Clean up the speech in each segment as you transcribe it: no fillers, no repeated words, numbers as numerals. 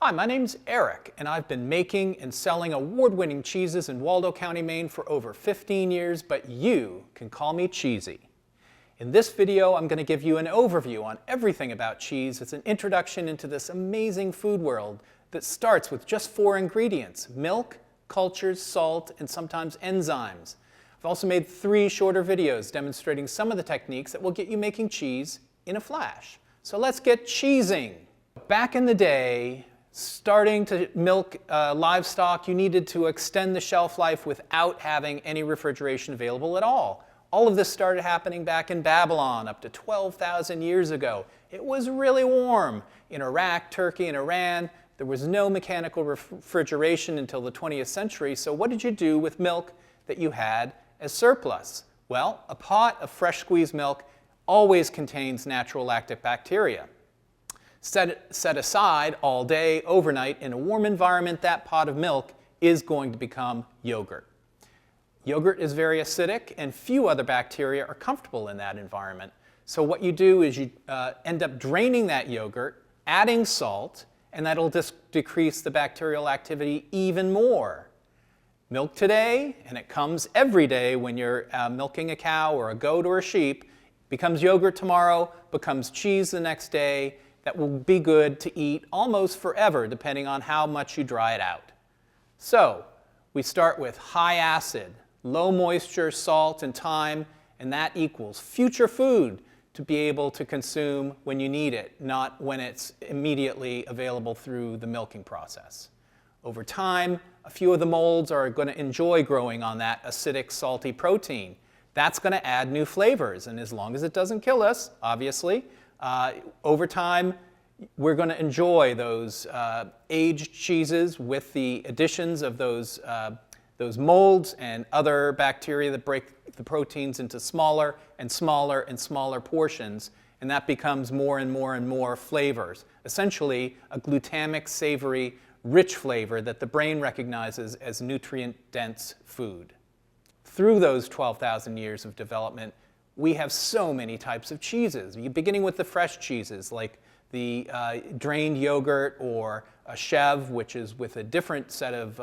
Hi, my name's Eric, and I've been making and selling award-winning cheeses in Waldo County, Maine for over 15 years, but you can call me Cheesy. In this video, I'm going to give you an overview on everything about cheese. It's an introduction into this amazing food world that starts with just 4 ingredients: milk, cultures, salt, and sometimes enzymes. I've also made 3 shorter videos demonstrating some of the techniques that will get you making cheese in a flash. So let's get cheesing. Back in the day, starting to milk livestock, you needed to extend the shelf life without having any refrigeration available at all. All of this started happening back in Babylon up to 12,000 years ago. It was really warm. In Iraq, Turkey, and Iran, there was no mechanical refrigeration until the 20th century, so what did you do with milk that you had as surplus? Well, a pot of fresh squeezed milk always contains natural lactic bacteria. Set aside all day, overnight, in a warm environment, that pot of milk is going to become yogurt. Yogurt is very acidic, and few other bacteria are comfortable in that environment. So what you do is you end up draining that yogurt, adding salt, and that'll decrease the bacterial activity even more. Milk today, and it comes every day when you're milking a cow or a goat or a sheep, becomes yogurt tomorrow, becomes cheese the next day. That will be good to eat almost forever, depending on how much you dry it out. So we start with high acid, low moisture, salt, and thyme, and that equals future food to be able to consume when you need it, not when it's immediately available through the milking process. Over time, a few of the molds are going to enjoy growing on that acidic, salty protein. That's going to add new flavors, and as long as it doesn't kill us, obviously, over time, we're going to enjoy those aged cheeses with the additions of those molds and other bacteria that break the proteins into smaller and smaller and smaller portions, and that becomes more and more and more flavors. Essentially, a glutamic, savory, rich flavor that the brain recognizes as nutrient-dense food. Through those 12,000 years of development, we have so many types of cheeses, beginning with the fresh cheeses like the drained yogurt or a chev, which is with a different set of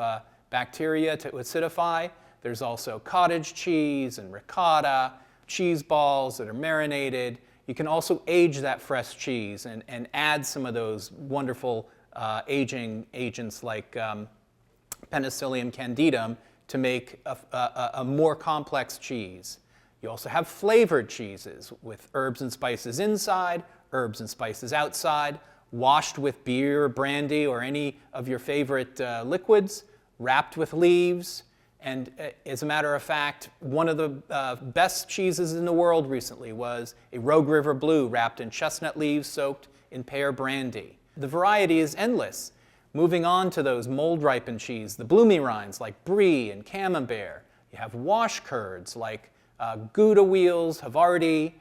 bacteria to acidify. There's also cottage cheese and ricotta, cheese balls that are marinated. You can also age that fresh cheese and add some of those wonderful aging agents like Penicillium candidum to make a more complex cheese. You also have flavored cheeses with herbs and spices inside, herbs and spices outside, washed with beer, brandy, or any of your favorite liquids, wrapped with leaves. And as a matter of fact, one of the best cheeses in the world recently was a Rogue River Blue wrapped in chestnut leaves soaked in pear brandy. The variety is endless. Moving on to those mold-ripened cheese, the bloomy rinds like brie and camembert. You have wash curds like Gouda wheels, Havarti,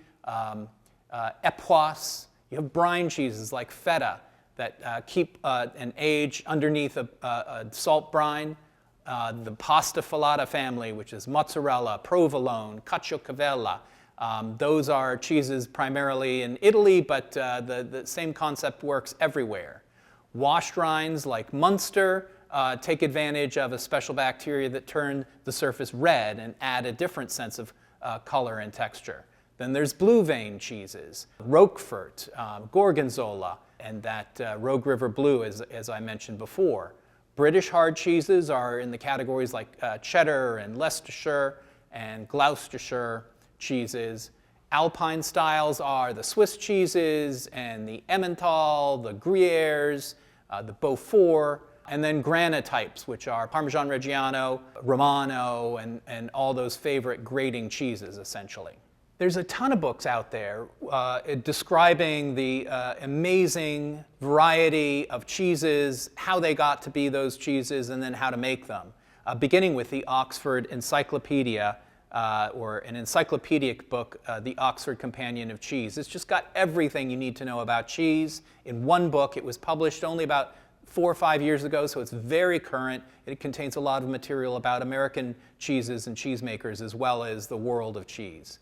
Epoisse. You have brine cheeses like feta that keep and age underneath a salt brine. The pasta filata family, which is mozzarella, provolone, caciocavallo. Those are cheeses primarily in Italy, but the same concept works everywhere. Washed rinds like Munster take advantage of a special bacteria that turn the surface red and add a different sense of color and texture. Then there's blue vein cheeses, Roquefort, Gorgonzola, and that Rogue River Blue, as I mentioned before. British hard cheeses are in the categories like cheddar and Leicestershire and Gloucestershire cheeses. Alpine styles are the Swiss cheeses and the Emmental, the Gruyères, the Beaufort, and then grana types, which are Parmesan Reggiano, Romano, and all those favorite grating cheeses, essentially. There's a ton of books out there describing the amazing variety of cheeses, how they got to be those cheeses, and then how to make them, beginning with the Oxford Encyclopedia, or an encyclopedic book, the Oxford Companion of Cheese. It's just got everything you need to know about cheese in one book. It was published only about 4 or 5 years ago, so it's very current. It contains a lot of material about American cheeses and cheesemakers as well as the world of cheese.